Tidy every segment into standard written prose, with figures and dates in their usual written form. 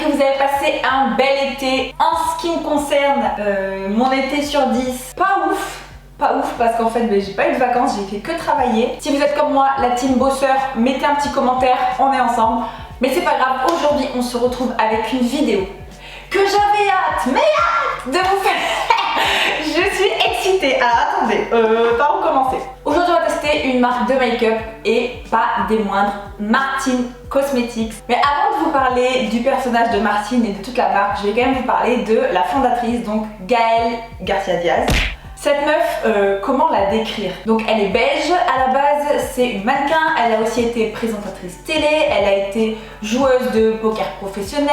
que vous avez passé un bel été. En ce qui me concerne, mon été sur 10, pas ouf. Pas ouf parce qu'en fait j'ai pas eu de vacances, j'ai fait que travailler. Si vous êtes comme moi, la team bosseur, mettez un petit commentaire, on est ensemble. Mais c'est pas grave, aujourd'hui on se retrouve avec une vidéo que j'avais hâte, de vous faire. Je suis excitée. Alors attendez, par où commencer? Aujourd'hui on va tester une marque de make-up et pas des moindres, Martine Cosmetics. Mais avant de vous parler du personnage de Martine et de toute la marque, je vais quand même vous parler de la fondatrice, donc Gaëlle Garcia Diaz. Cette meuf, comment la décrire? Donc elle est belge, à la base c'est une mannequin, elle a aussi été présentatrice télé, elle a été joueuse de poker professionnelle,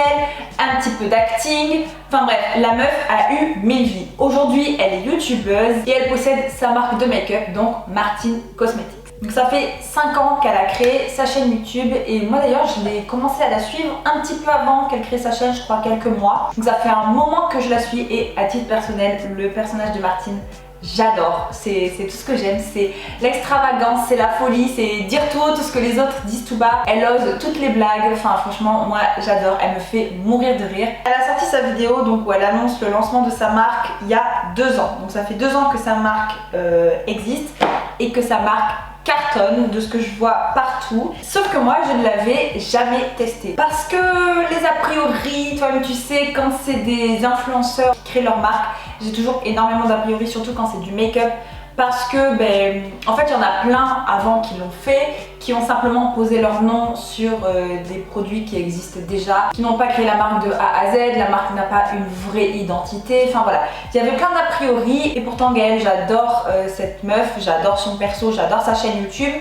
un petit peu d'acting, enfin bref, la meuf a eu 1000 vies. Aujourd'hui elle est youtubeuse et elle possède sa marque de make-up, donc Martine Cosmetics. Donc ça fait 5 ans qu'elle a créé sa chaîne YouTube et moi d'ailleurs je l'ai commencé à la suivre un petit peu avant qu'elle crée sa chaîne, je crois quelques mois. Donc ça fait un moment que je la suis et à titre personnel, le personnage de Martine, j'adore. C'est tout ce que j'aime, c'est l'extravagance, c'est la folie, c'est dire tout ce que les autres disent tout bas. Elle ose toutes les blagues, enfin franchement moi j'adore, elle me fait mourir de rire. Elle a sorti sa vidéo donc où elle annonce le lancement de sa marque il y a 2 ans. Donc ça fait 2 ans que sa marque existe et que sa marque cartonne de ce que je vois partout. Sauf que moi je ne l'avais jamais testé parce que les a priori, toi-même tu sais, quand c'est des influenceurs qui créent leur marque, j'ai toujours énormément d'a priori, surtout quand c'est du make-up, parce que en fait il y en a plein avant qui l'ont fait, qui ont simplement posé leur nom sur des produits qui existent déjà, qui n'ont pas créé la marque de A à Z, la marque n'a pas une vraie identité, enfin voilà. Il y avait plein d'a priori et pourtant Gaëlle, j'adore cette meuf, j'adore son perso, j'adore sa chaîne YouTube.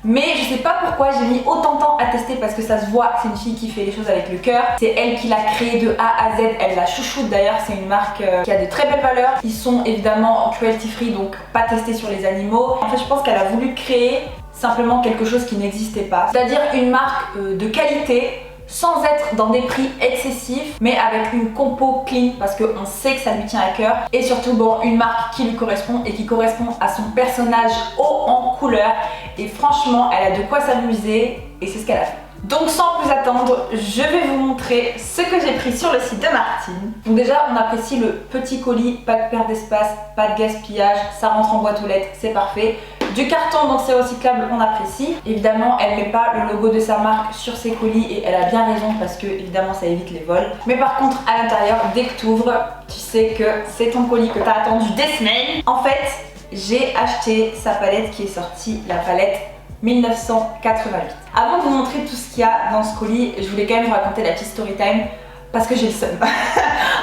Mais je sais pas pourquoi j'ai mis autant de temps à tester parce que ça se voit, c'est une fille qui fait les choses avec le cœur. C'est elle qui l'a créé de A à Z, elle la chouchoute d'ailleurs, c'est une marque qui a de très belles valeurs. Ils sont évidemment cruelty free, donc pas testés sur les animaux. En fait je pense qu'elle a voulu créer simplement quelque chose qui n'existait pas. C'est-à-dire une marque de qualité, sans être dans des prix excessifs, mais avec une compo clean parce qu'on sait que ça lui tient à cœur. Et surtout bon, une marque qui lui correspond et qui correspond à son personnage haut en couleur. Et franchement, elle a de quoi s'amuser et c'est ce qu'elle a fait. Donc sans plus attendre, je vais vous montrer ce que j'ai pris sur le site de Martine. Donc déjà, on apprécie le petit colis, pas de perte d'espace, pas de gaspillage, ça rentre en boîte aux lettres, c'est parfait. Du carton, donc c'est recyclable, on apprécie. Évidemment, elle met pas le logo de sa marque sur ses colis et elle a bien raison parce que évidemment ça évite les vols. Mais par contre, à l'intérieur, dès que tu ouvres, tu sais que c'est ton colis que tu as attendu des semaines. En fait, j'ai acheté sa palette qui est sortie, la palette 1988. Avant de vous montrer tout ce qu'il y a dans ce colis, je voulais quand même vous raconter la petite story time parce que j'ai le seum.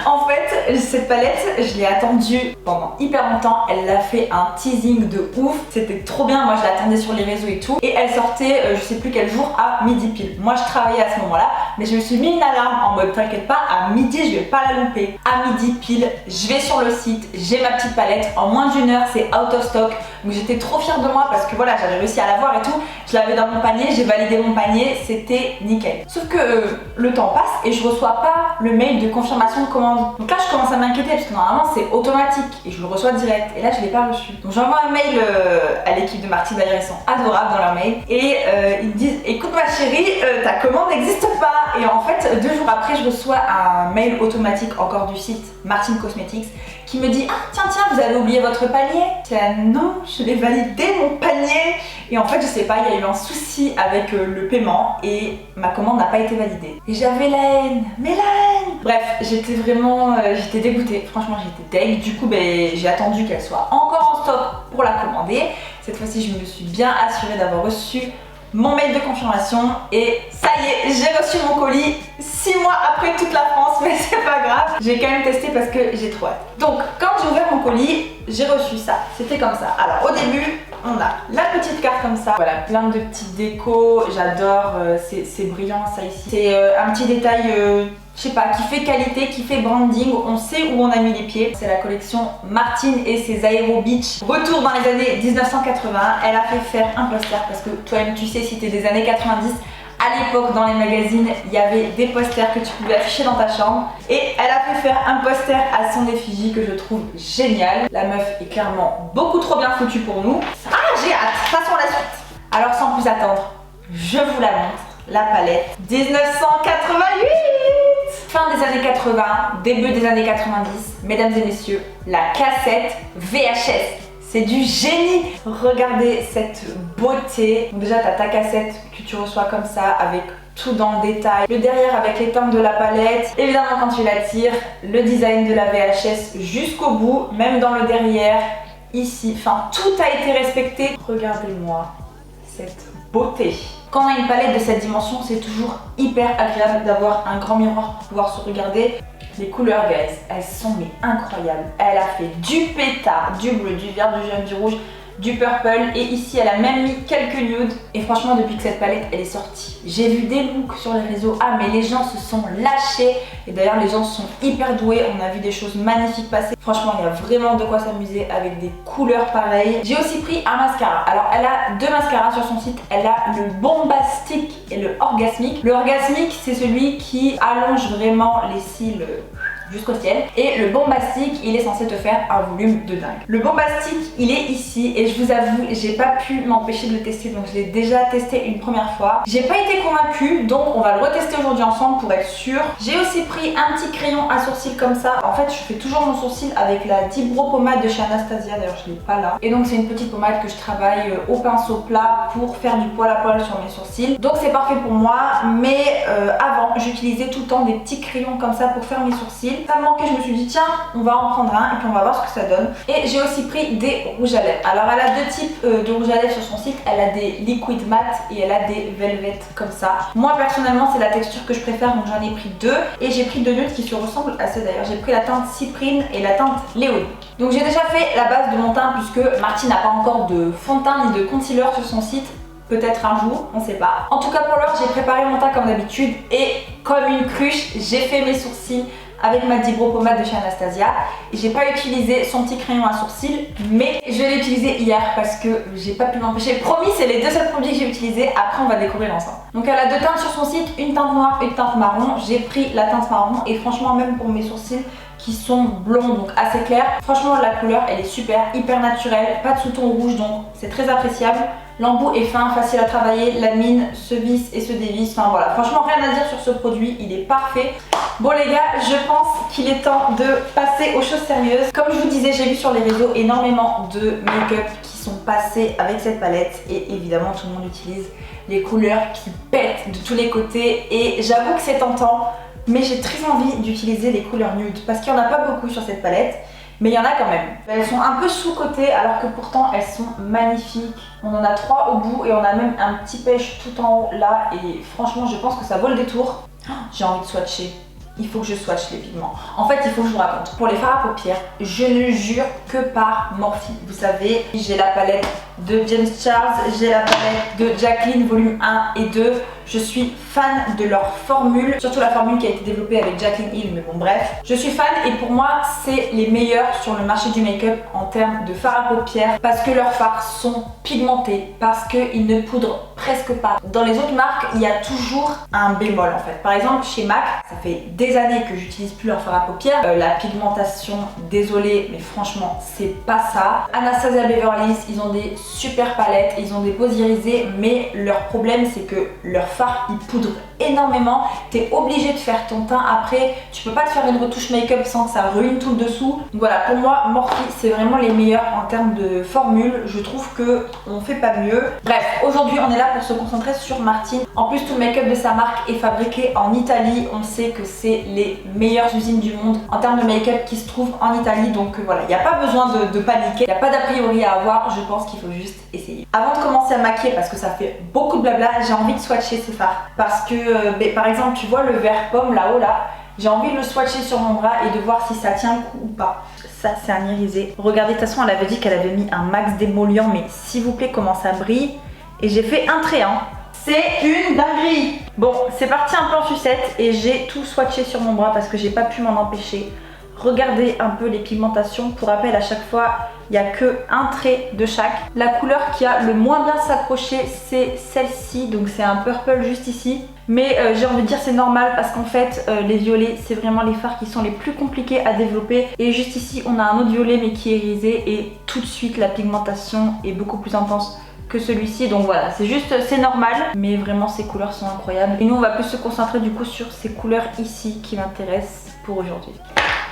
En fait, cette palette, je l'ai attendue pendant hyper longtemps. Elle a fait un teasing de ouf. C'était trop bien. Moi, je l'attendais sur les réseaux et tout. Et elle sortait, je sais plus quel jour, à midi pile. Moi, je travaillais à ce moment-là, mais je me suis mis une alarme en mode t'inquiète pas, à midi, je vais pas la louper. À midi pile, je vais sur le site, j'ai ma petite palette. En moins d'1 heure, c'est out of stock. Donc j'étais trop fière de moi parce que voilà, j'avais réussi à l'avoir et tout. Je l'avais dans mon panier, j'ai validé mon panier, c'était nickel. Sauf que le temps passe et je reçois pas le mail de confirmation de commande. Donc là, je commence à m'inquiéter parce que normalement c'est automatique et je le reçois direct. Et là, je l'ai pas reçu. Donc j'envoie un mail à l'équipe de Martine, d'ailleurs ils sont adorables dans leur mail et ils me disent écoute ma chérie, ta commande n'existe pas. Et en fait, 2 jours après, je reçois un mail automatique encore du site Martine Cosmetics qui me dit ah tiens vous avez oublié votre panier. Non, je l'ai validé mon panier et en fait je sais pas, il y a eu un souci avec le paiement et ma commande n'a pas été validée et j'avais la haine, mais la haine. Bref, j'étais vraiment j'étais dégoûtée, franchement j'étais deg. Du coup j'ai attendu qu'elle soit encore en stock pour la commander. Cette fois-ci je me suis bien assurée d'avoir reçu mon mail de confirmation et ça y est, j'ai reçu mon colis 6 mois après toute la France, mais c'est pas grave, j'ai quand même testé parce que j'ai trop hâte. Donc quand j'ai ouvert mon colis, j'ai reçu ça, c'était comme ça. Alors au début, on a la petite carte comme ça, voilà, plein de petites décos, j'adore, c'est brillant ça ici. C'est un petit détail, je sais pas, qui fait qualité, qui fait branding, on sait où on a mis les pieds. C'est la collection Martine et ses Aero Beach. Retour dans les années 1980, elle a fait faire un poster parce que toi-même tu sais si t'es des années 90, à l'époque dans les magazines, il y avait des posters que tu pouvais afficher dans ta chambre et elle a fait faire un poster à son effigie que je trouve génial. La meuf est clairement beaucoup trop bien foutue pour nous. Ah j'ai hâte, passons à la suite. Alors sans plus attendre, je vous la montre, la palette 1988. fin des années 80, début des années 90, mesdames et messieurs, la cassette VHS. C'est du génie. Regardez cette beauté. Donc déjà, tu as ta cassette que tu reçois comme ça avec tout dans le détail. Le derrière avec les teintes de la palette. Évidemment, quand tu la tires, le design de la VHS jusqu'au bout, même dans le derrière, ici. Enfin, tout a été respecté. Regardez-moi cette beauté. Quand on a une palette de cette dimension, c'est toujours hyper agréable d'avoir un grand miroir pour pouvoir se regarder. Les couleurs, guys, elles sont mais incroyables. Elle a fait du pétard, du bleu, du vert, du jaune, du rouge, du purple. Et ici, elle a même mis quelques nudes. Et franchement, depuis que cette palette, elle est sortie, j'ai vu des looks sur les réseaux. Ah, mais les gens se sont lâchés. Et d'ailleurs, les gens sont hyper doués. On a vu des choses magnifiques passer. Franchement, il y a vraiment de quoi s'amuser avec des couleurs pareilles. J'ai aussi pris un mascara. Alors, elle a deux mascaras sur son site. Elle a le Bombastic et le Orgasmic. Le Orgasmic, c'est celui qui allonge vraiment les cils jusqu'au ciel. Et le Bombastic, il est censé te faire un volume de dingue. Le Bombastic, il est ici et je vous avoue, j'ai pas pu m'empêcher de le tester, donc je l'ai déjà testé une première fois. J'ai pas été convaincue, donc on va le retester aujourd'hui ensemble pour être sûr. J'ai aussi pris un petit crayon à sourcils comme ça. En fait, je fais toujours mon sourcil avec la Dibro pommade de chez Anastasia, d'ailleurs je l'ai pas là. Et donc c'est une petite pommade que je travaille au pinceau plat pour faire du poil à poil sur mes sourcils. Donc c'est parfait pour moi, mais avant, j'utilisais tout le temps des petits crayons comme ça pour faire mes sourcils. Ça me manquait, je me suis dit tiens, on va en prendre un et puis on va voir ce que ça donne. Et j'ai aussi pris des rouges à lèvres. Alors elle a deux types de rouges à lèvres sur son site. Elle a des liquid matte et elle a des velvet comme ça. Moi personnellement, c'est la texture que je préfère, donc j'en ai pris deux. Et j'ai pris deux nudes qui se ressemblent assez d'ailleurs. J'ai pris la teinte cyprine et la teinte léonie. Donc j'ai déjà fait la base de mon teint puisque Marty n'a pas encore de fond de teint ni de concealer sur son site. Peut-être un jour, on sait pas. En tout cas pour l'heure, j'ai préparé mon teint comme d'habitude et comme une cruche, j'ai fait mes sourcils avec ma Dibro pommade de chez Anastasia. Et j'ai pas utilisé son petit crayon à sourcils, mais je l'ai utilisé hier parce que j'ai pas pu m'empêcher. Promis, c'est les deux seuls produits que j'ai utilisés. Après, on va découvrir ensemble. Donc elle a deux teintes sur son site, une teinte noire et une teinte marron. J'ai pris la teinte marron et franchement, même pour mes sourcils qui sont blonds, donc assez clairs, franchement la couleur elle est super, hyper naturelle, pas de sous-ton rouge, donc c'est très appréciable. L'embout est fin, facile à travailler, la mine se visse et se dévisse, enfin voilà, franchement rien à dire sur ce produit, il est parfait. Bon les gars, je pense qu'il est temps de passer aux choses sérieuses. Comme je vous disais, j'ai vu sur les réseaux énormément de make-up qui sont passés avec cette palette et évidemment tout le monde utilise les couleurs qui pètent de tous les côtés et j'avoue que c'est tentant. Mais j'ai très envie d'utiliser les couleurs nudes parce qu'il n'y en a pas beaucoup sur cette palette, mais il y en a quand même. Elles sont un peu sous-cotées alors que pourtant elles sont magnifiques. On en a trois au bout et on a même un petit pêche tout en haut là et franchement je pense que ça vaut le détour. Oh, j'ai envie de swatcher. Il faut que je swatche les pigments. En fait, il faut que je vous raconte. Pour les fards à paupières, je ne jure que par Morphe. Vous savez, j'ai la palette de James Charles, j'ai la palette de Jacqueline volume 1 et 2. Je suis fan de leur formule, surtout la formule qui a été développée avec Jacqueline Hill, mais bon bref. Je suis fan et pour moi, c'est les meilleurs sur le marché du make-up en termes de fards à paupières parce que leurs fards sont pigmentés, parce qu'ils ne poudrent presque pas. Dans les autres marques, il y a toujours un bémol en fait. Par exemple, chez MAC, ça fait des années que j'utilise plus leur fard à paupières. La pigmentation, désolée, mais franchement, c'est pas ça. Anastasia Beverly Hills, ils ont des super palettes, ils ont des poses irisées, mais leur problème, c'est que leur fard, ils poudrent énormément. T'es obligé de faire ton teint après. Tu peux pas te faire une retouche make-up sans que ça ruine tout le dessous. Donc voilà, pour moi, Morphe, c'est vraiment les meilleurs en termes de formule. Je trouve que on fait pas mieux. Bref, aujourd'hui, on est là pour se concentrer sur Martine. En plus, tout le make-up de sa marque est fabriqué en Italie. On sait que c'est les meilleures usines du monde en termes de make-up qui se trouvent en Italie. Donc voilà, il n'y a pas besoin de paniquer. Il n'y a pas d'a priori à avoir. Je pense qu'il faut juste essayer. Avant de commencer à maquiller, parce que ça fait beaucoup de blabla, j'ai envie de swatcher ces fards. Parce que, par exemple, tu vois le vert pomme là-haut là, j'ai envie de le swatcher sur mon bras et de voir si ça tient le coup ou pas. Ça, c'est un irisé. Regardez, de toute façon, elle avait dit qu'elle avait mis un max d'émollient, mais s'il vous plaît, comment ça brille. Et j'ai fait un trait, hein. C'est une dinguerie. Bon, c'est parti un peu en sucette et j'ai tout swatché sur mon bras parce que j'ai pas pu m'en empêcher. Regardez un peu les pigmentations. Pour rappel, à chaque fois, il n'y a que un trait de chaque. La couleur qui a le moins bien s'accroché, c'est celle-ci. Donc c'est un purple juste ici. Mais j'ai envie de dire c'est normal parce qu'en fait, les violets, c'est vraiment les fards qui sont les plus compliqués à développer. Et juste ici, on a un autre violet mais qui est irisé. Et tout de suite, la pigmentation est beaucoup plus intense que celui-ci, donc voilà, c'est juste, c'est normal, mais vraiment ces couleurs sont incroyables. Et nous on va plus se concentrer du coup sur ces couleurs ici qui m'intéressent pour aujourd'hui.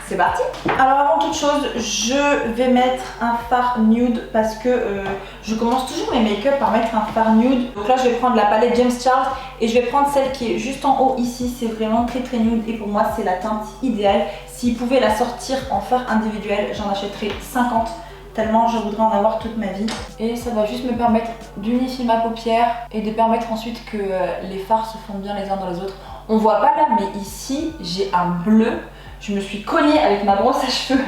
C'est parti. Alors avant toute chose, je vais mettre un fard nude parce que je commence toujours mes make-up par mettre un fard nude. Donc là je vais prendre la palette James Charles et je vais prendre celle qui est juste en haut ici. C'est vraiment très très nude et pour moi c'est la teinte idéale. S'ils pouvaient la sortir en fard individuel, j'en achèterais 50. Tellement je voudrais en avoir toute ma vie. Et ça va juste me permettre d'unifier ma paupière et de permettre ensuite que les fards se fondent bien les uns dans les autres. On voit pas là, mais ici j'ai un bleu. Je me suis cognée avec ma brosse à cheveux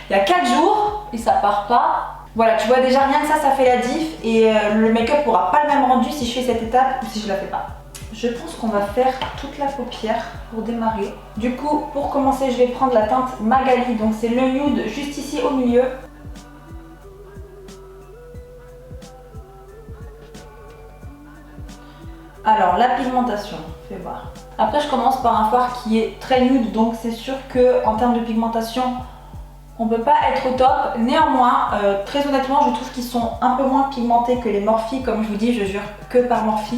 il y a 4 jours et ça part pas. Voilà, tu vois déjà rien que ça fait la diff et le make-up n'aura pas le même rendu si je fais cette étape ou si je la fais pas. Je pense qu'on va faire toute la paupière pour démarrer. Du coup, pour commencer, je vais prendre la teinte Magali, donc c'est le nude juste ici au milieu. Alors, la pigmentation, fais voir. Après, je commence par un fard qui est très nude, donc c'est sûr que en termes de pigmentation, on peut pas être au top. Néanmoins, très honnêtement, je trouve qu'ils sont un peu moins pigmentés que les Morphe. Comme je vous dis, je jure que par Morphe.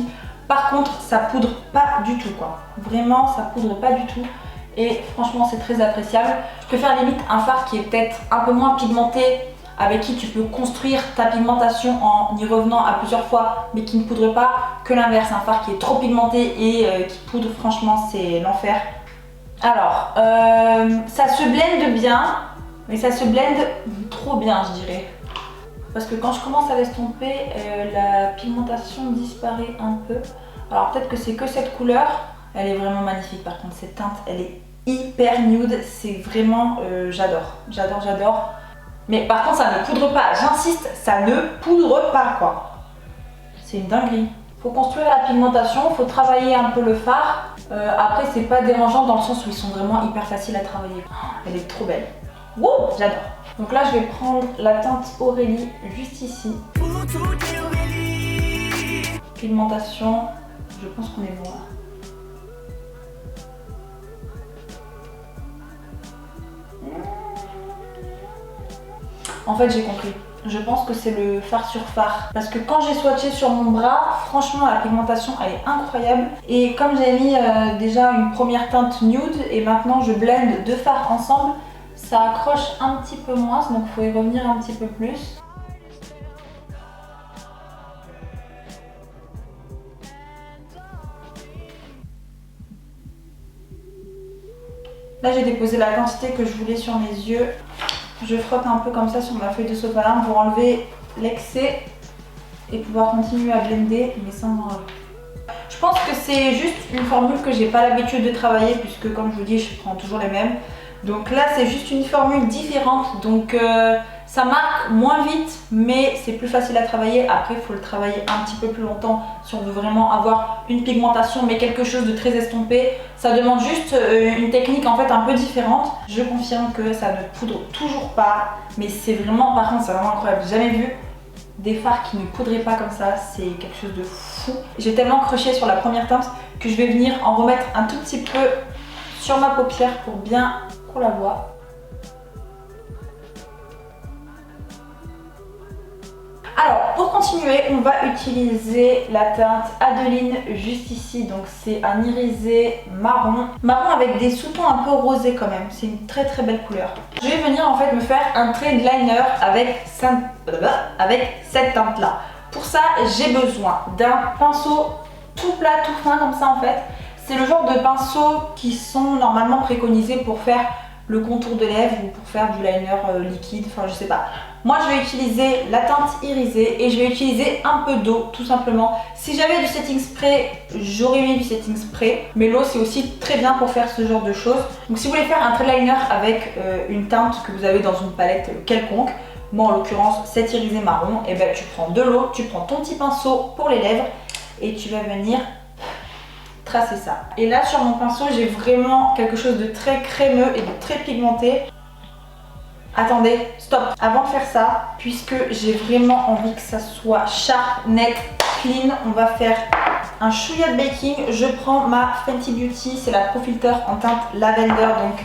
Par contre, ça poudre pas du tout, quoi. Vraiment, ça poudre pas du tout. Et franchement, c'est très appréciable. Je préfère limite un fard qui est peut-être un peu moins pigmenté, avec qui tu peux construire ta pigmentation en y revenant à plusieurs fois mais qui ne poudre pas, que l'inverse, un fard qui est trop pigmenté et qui poudre, franchement c'est l'enfer. Alors, ça se blende bien, mais ça se blende trop bien je dirais. Parce que quand je commence à l'estomper, la pigmentation disparaît un peu. Alors peut-être que c'est que cette couleur, elle est vraiment magnifique par contre, cette teinte elle est hyper nude, c'est vraiment, j'adore, j'adore, j'adore. Mais par contre ça ne poudre pas, j'insiste, ça ne poudre pas quoi. C'est une dinguerie. Faut construire la pigmentation, faut travailler un peu le fard. Après c'est pas dérangeant dans le sens où ils sont vraiment hyper faciles à travailler. Elle est trop belle. Wouh, j'adore. Donc là je vais prendre la teinte Aurélie juste ici. Pigmentation, je pense qu'on est bon là. En fait j'ai compris, je pense que c'est le fard sur fard. Parce que quand j'ai swatché sur mon bras, franchement la pigmentation elle est incroyable. Et comme j'ai mis déjà une première teinte nude et maintenant je blende deux fards ensemble, ça accroche un petit peu moins, donc il faut y revenir un petit peu plus. Là j'ai déposé la quantité que je voulais sur mes yeux. Je frotte un peu comme ça sur ma feuille de sopalin pour enlever l'excès et pouvoir continuer à blender mais sans en enlever. Je pense que c'est juste une formule que j'ai pas l'habitude de travailler puisque comme je vous dis je prends toujours les mêmes. Donc là c'est juste une formule différente, donc ça marque moins vite mais c'est plus facile à travailler. Après il faut le travailler un petit peu plus longtemps si on veut vraiment avoir une pigmentation mais quelque chose de très estompé. Ça demande juste une technique en fait un peu différente. Je confirme que ça ne poudre toujours pas, mais c'est vraiment, par contre c'est vraiment incroyable. J'ai jamais vu des fards qui ne poudraient pas comme ça, c'est quelque chose de fou. J'ai tellement croché sur la première teinte que je vais venir en remettre un tout petit peu sur ma paupière pour bien qu'on la voit. Alors pour continuer on va utiliser la teinte Adeline juste ici, donc c'est un irisé marron. Marron avec des sous-tons un peu rosés quand même, c'est une très très belle couleur. Je vais venir en fait me faire un trait de liner avec cette teinte là. Pour ça j'ai besoin d'un pinceau tout plat, tout fin comme ça en fait. C'est le genre de pinceaux qui sont normalement préconisés pour faire le contour de lèvres ou pour faire du liner liquide, enfin je sais pas. Moi je vais utiliser la teinte irisée et je vais utiliser un peu d'eau tout simplement. Si j'avais du setting spray, j'aurais mis du setting spray, mais l'eau c'est aussi très bien pour faire ce genre de choses. Donc si vous voulez faire un trait de liner avec une teinte que vous avez dans une palette quelconque, moi en l'occurrence cet irisé marron, et ben tu prends de l'eau, tu prends ton petit pinceau pour les lèvres et tu vas venir tracer ça. Et là sur mon pinceau j'ai vraiment quelque chose de très crémeux et de très pigmenté. Attendez, stop. Avant de faire ça, puisque j'ai vraiment envie que ça soit sharp, net, clean, on va faire un chouïa de baking. Je prends ma Fenty Beauty, c'est la Pro Filter en teinte Lavender, donc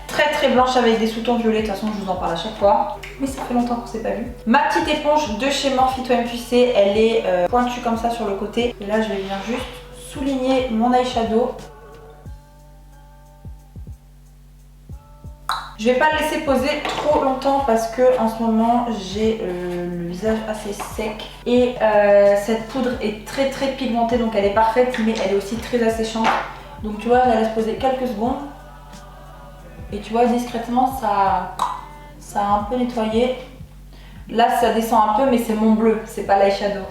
très très blanche avec des sous-tons violets, de toute façon je vous en parle à chaque fois. Mais ça fait longtemps qu'on s'est pas vu. Ma petite éponge de chez Morphe MQC, elle est pointue comme ça sur le côté. Et là je vais venir juste souligner mon eyeshadow. Je vais pas le laisser poser trop longtemps parce que en ce moment j'ai le visage assez sec et cette poudre est très très pigmentée, donc elle est parfaite mais elle est aussi très asséchante. Donc tu vois, je la laisse poser quelques secondes et tu vois discrètement ça a un peu nettoyé. Là ça descend un peu mais c'est mon bleu, c'est pas l'eyeshadow.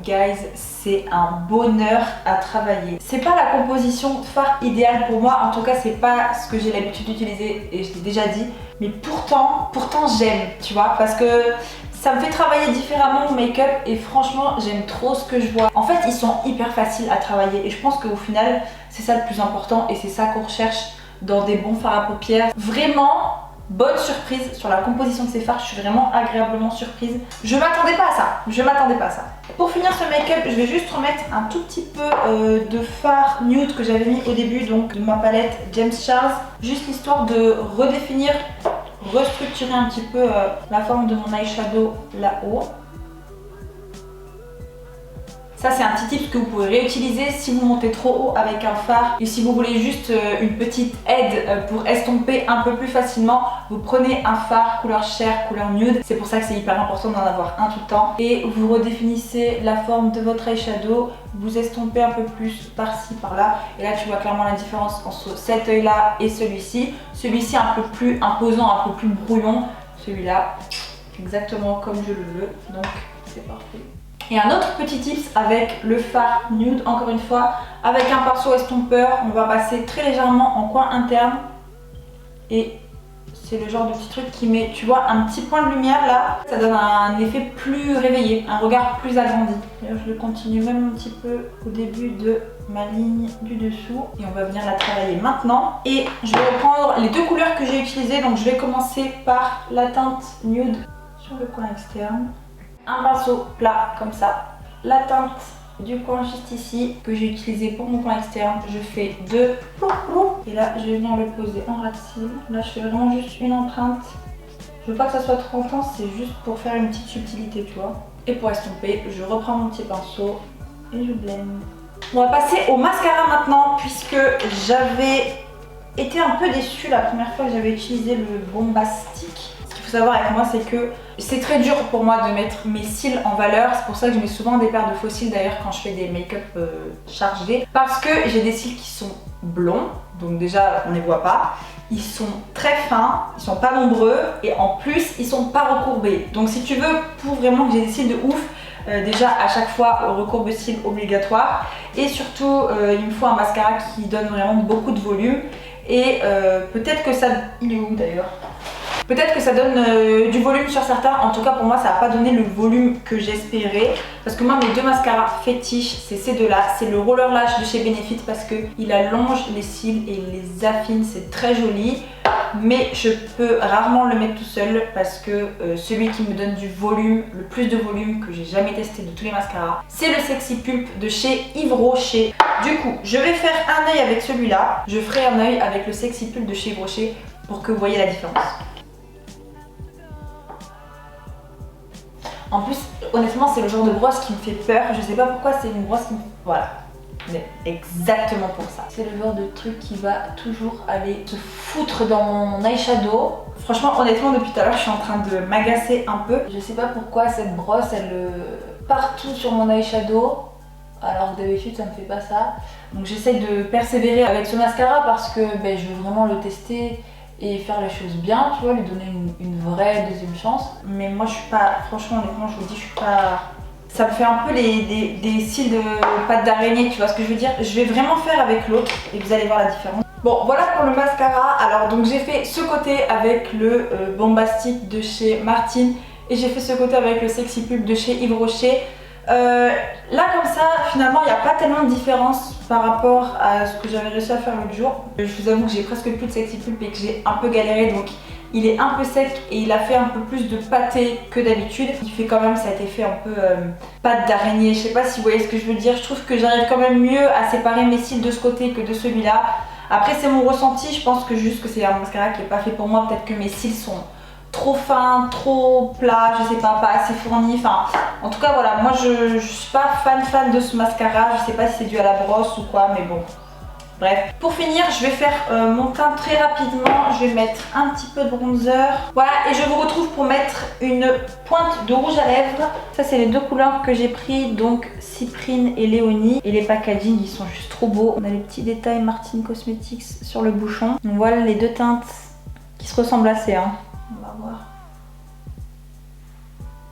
Guys, c'est un bonheur à travailler. C'est pas la composition de fard idéale pour moi, en tout cas c'est pas ce que j'ai l'habitude d'utiliser et je l'ai déjà dit, mais pourtant j'aime, tu vois, parce que ça me fait travailler différemment mon make-up et franchement j'aime trop ce que je vois. En fait ils sont hyper faciles à travailler et je pense qu'au final c'est ça le plus important et c'est ça qu'on recherche dans des bons fards à paupières. Vraiment bonne surprise sur la composition de ces fards, je suis vraiment agréablement surprise. Je m'attendais pas à ça, Pour finir ce make-up, je vais juste remettre un tout petit peu de fard nude que j'avais mis au début, donc de ma palette James Charles, juste histoire de redéfinir, restructurer un petit peu la forme de mon eyeshadow là-haut. Ça c'est un petit tip que vous pouvez réutiliser si vous montez trop haut avec un fard et si vous voulez juste une petite aide pour estomper un peu plus facilement, vous prenez un fard couleur chair, couleur nude. C'est pour ça que c'est hyper important d'en avoir un tout le temps. Et vous redéfinissez la forme de votre eyeshadow, vous estompez un peu plus par-ci, par-là. Et là tu vois clairement la différence entre cet œil là et celui-ci. Celui-ci un peu plus imposant, un peu plus brouillon. Celui-là, exactement comme je le veux. Donc c'est parfait. Et un autre petit tips avec le fard nude, encore une fois, avec un pinceau estompeur, on va passer très légèrement en coin interne. Et c'est le genre de petit truc qui met, tu vois, un petit point de lumière là. Ça donne un effet plus réveillé, un regard plus agrandi. D'ailleurs, je le continue même un petit peu au début de ma ligne du dessous. Et on va venir la travailler maintenant. Et je vais reprendre les deux couleurs que j'ai utilisées. Donc je vais commencer par la teinte nude sur le coin externe. Un pinceau plat comme ça, la teinte du coin juste ici que j'ai utilisé pour mon coin externe, je fais deux et là je vais venir le poser en ras de cils. Là je fais vraiment juste une empreinte, je veux pas que ça soit trop intense, c'est juste pour faire une petite subtilité, tu vois. Et pour estomper, je reprends mon petit pinceau et je blende. On va passer au mascara maintenant puisque j'avais été un peu déçue la première fois que j'avais utilisé le Bombastic. Savoir avec moi, c'est que c'est très dur pour moi de mettre mes cils en valeur. C'est pour ça que je mets souvent des paires de faux cils d'ailleurs quand je fais des make-up chargés, parce que j'ai des cils qui sont blonds, donc déjà on les voit pas, ils sont très fins, ils sont pas nombreux et en plus ils sont pas recourbés. Donc si tu veux, pour vraiment que j'ai des cils de ouf, déjà à chaque fois recourbe-cils obligatoire et surtout il me faut un mascara qui donne vraiment beaucoup de volume et peut-être que ça... Il est où d'ailleurs? Peut-être que ça donne du volume sur certains, en tout cas pour moi ça n'a pas donné le volume que j'espérais. Parce que moi mes deux mascaras fétiches c'est ces deux là, c'est le Roller Lash de chez Benefit parce qu'il allonge les cils et il les affine, c'est très joli. Mais je peux rarement le mettre tout seul parce que celui qui me donne du volume, le plus de volume que j'ai jamais testé de tous les mascaras, c'est le Sexy Pulp de chez Yves Rocher. Du coup je vais faire un œil avec celui-là, je ferai un œil avec le Sexy Pulp de chez Yves Rocher pour que vous voyez la différence. En plus, honnêtement, c'est le genre de brosse qui me fait peur. Je sais pas pourquoi, c'est une brosse qui me... Voilà. Mais exactement pour ça. C'est le genre de truc qui va toujours aller se foutre dans mon eyeshadow. Franchement, honnêtement, depuis tout à l'heure, je suis en train de m'agacer un peu. Je sais pas pourquoi cette brosse, elle... partout sur mon eyeshadow. Alors que d'habitude, ça me fait pas ça. Donc j'essaye de persévérer avec ce mascara parce que je veux vraiment le tester et faire les choses bien, tu vois, lui donner une vraie deuxième chance. Mais moi je suis pas, franchement honnêtement je vous dis, je suis pas... Ça me fait un peu des cils de pâte d'araignée, tu vois ce que je veux dire. Je vais vraiment faire avec l'autre et vous allez voir la différence. Bon voilà pour le mascara. Alors donc j'ai fait ce côté avec le Bombastic de chez Martine et j'ai fait ce côté avec le Sexy Pulp de chez Yves Rocher. Là comme ça finalement il n'y a pas tellement de différence par rapport à ce que j'avais réussi à faire l'autre jour. Je vous avoue que j'ai presque plus de Sexy Pulp et que j'ai un peu galéré, donc il est un peu sec et il a fait un peu plus de pâté que d'habitude. Il fait quand même cet effet un peu pâte d'araignée, je sais pas si vous voyez ce que je veux dire. Je trouve que j'arrive quand même mieux à séparer mes cils de ce côté que de celui-là. Après c'est mon ressenti, je pense que juste que c'est un mascara qui est pas fait pour moi. Peut-être que mes cils sont trop fins, trop plats, je sais pas assez fournis. Enfin, en tout cas voilà, moi je suis pas fan de ce mascara. Je sais pas si c'est dû à la brosse ou quoi, mais bon. Bref, pour finir, je vais faire mon teint très rapidement. Je vais mettre un petit peu de bronzer. Voilà, et je vous retrouve pour mettre une pointe de rouge à lèvres. Ça, c'est les deux couleurs que j'ai pris, donc Cyprine et Léonie. Et les packaging, ils sont juste trop beaux. On a les petits détails Martin Cosmetics sur le bouchon. Donc voilà les deux teintes qui se ressemblent assez. Hein. On va voir.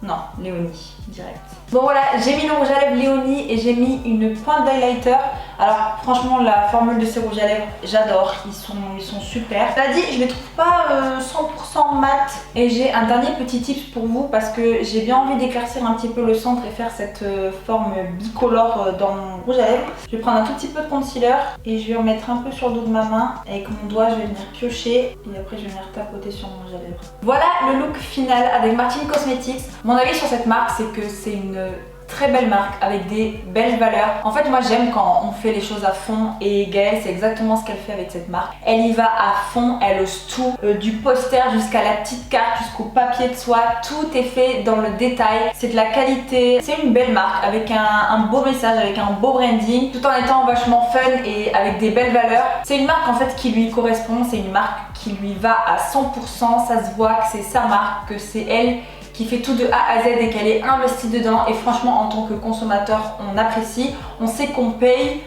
Non, Léonie, direct. Bon voilà, j'ai mis le rouge à lèvres Léonie et j'ai mis une pointe d'highlighter. Alors franchement la formule de ces rouges à lèvres, j'adore, ils sont super. Cela dit, je les trouve pas 100% mat. Et j'ai un dernier petit tips pour vous parce que j'ai bien envie d'éclaircir un petit peu le centre et faire cette forme bicolore dans mon rouge à lèvres. Je vais prendre un tout petit peu de concealer et je vais en mettre un peu sur le dos de ma main. Avec mon doigt, je vais venir piocher et après je vais venir tapoter sur mon rouge à lèvres. Voilà le look final avec Martin Cosmetics. Mon avis sur cette marque, c'est que c'est une très belle marque avec des belles valeurs. En fait, moi j'aime quand on fait les choses à fond et Gaëlle, c'est exactement ce qu'elle fait avec cette marque. Elle y va à fond, elle ose tout, du poster jusqu'à la petite carte, jusqu'au papier de soie, tout est fait dans le détail. C'est de la qualité, c'est une belle marque avec un beau message, avec un beau branding, tout en étant vachement fun et avec des belles valeurs. C'est une marque en fait qui lui correspond, c'est une marque qui lui va à 100%, ça se voit que c'est sa marque, que c'est elle qui fait tout de A à Z et qu'elle est investie dedans. Et franchement, en tant que consommateur, on apprécie, on sait qu'on paye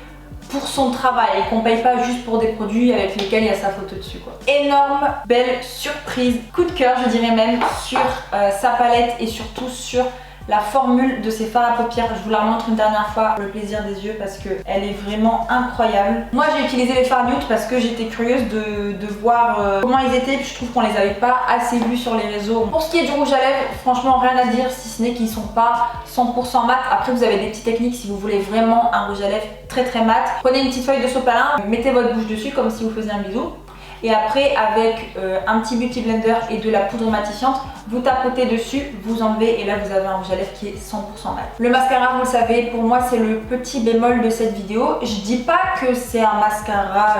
pour son travail et qu'on paye pas juste pour des produits avec lesquels il y a sa photo dessus quoi. Énorme, belle surprise, coup de cœur je dirais même sur sa palette et surtout sur la formule de ses fards à paupières. Je vous la montre une dernière fois pour le plaisir des yeux parce qu'elle est vraiment incroyable. Moi j'ai utilisé les fards nude parce que j'étais curieuse de voir comment ils étaient, puis je trouve qu'on les avait pas assez vus sur les réseaux. Pour ce qui est du rouge à lèvres, franchement rien à dire si ce n'est qu'ils sont pas 100% mat. Après vous avez des petites techniques si vous voulez vraiment un rouge à lèvres très mat. Prenez une petite feuille de sopalin, mettez votre bouche dessus comme si vous faisiez un bisou. Et après avec un petit beauty blender et de la poudre matifiante, vous tapotez dessus, vous enlevez et là vous avez un rouge à lèvres qui est 100% mat. Le mascara, vous le savez, pour moi c'est le petit bémol de cette vidéo. Je dis pas que c'est un mascara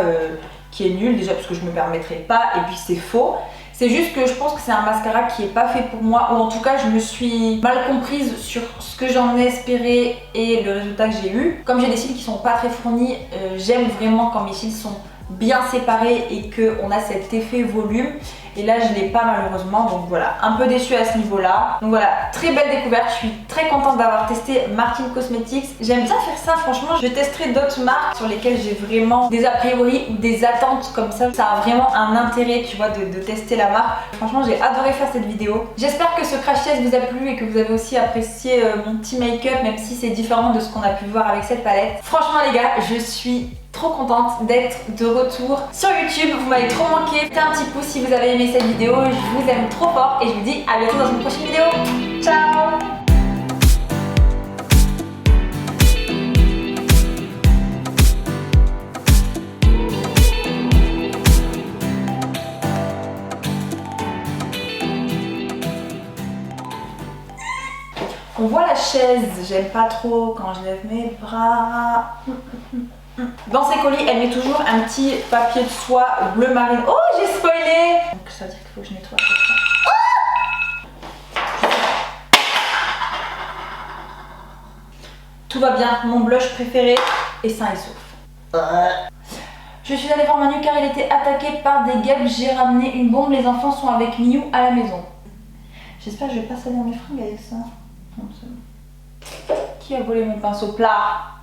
qui est nul déjà parce que je me permettrai pas et puis c'est faux. C'est juste que je pense que c'est un mascara qui est pas fait pour moi, ou en tout cas je me suis mal comprise sur ce que j'en ai espéré et le résultat que j'ai eu. Comme j'ai des cils qui sont pas très fournis, j'aime vraiment quand mes cils sont bien séparés et qu'on a cet effet volume. Et là je l'ai pas malheureusement, donc voilà, un peu déçue à ce niveau là. Donc voilà, très belle découverte, je suis très contente d'avoir testé Martin Cosmetics. J'aime bien faire ça, franchement. Je testerai d'autres marques sur lesquelles j'ai vraiment des a priori ou des attentes comme ça. Ça a vraiment un intérêt, tu vois, de tester la marque. Franchement j'ai adoré faire cette vidéo. J'espère que ce crash test vous a plu et que vous avez aussi apprécié mon petit make-up, même si c'est différent de ce qu'on a pu voir avec cette palette. Franchement les gars, je suis trop contente d'être de retour sur YouTube. Vous m'avez trop manqué. Mettez un petit pouce si vous avez aimé cette vidéo. Je vous aime trop fort et je vous dis à bientôt dans une prochaine vidéo. Ciao! On voit la chaise, j'aime pas trop quand je lève mes bras. Dans ses colis, elle met toujours un petit papier de soie bleu marine. Oh, j'ai spoilé! Donc ça veut dire qu'il faut que je nettoie ça. Oh, tout va bien, mon blush préféré est sain et sauf. Je suis allée voir Manu car il était attaqué par des guêpes. J'ai ramené une bombe, les enfants sont avec Miu à la maison. J'espère que je vais pas salir mes fringues avec ça. Non, qui a volé mon pinceau plat?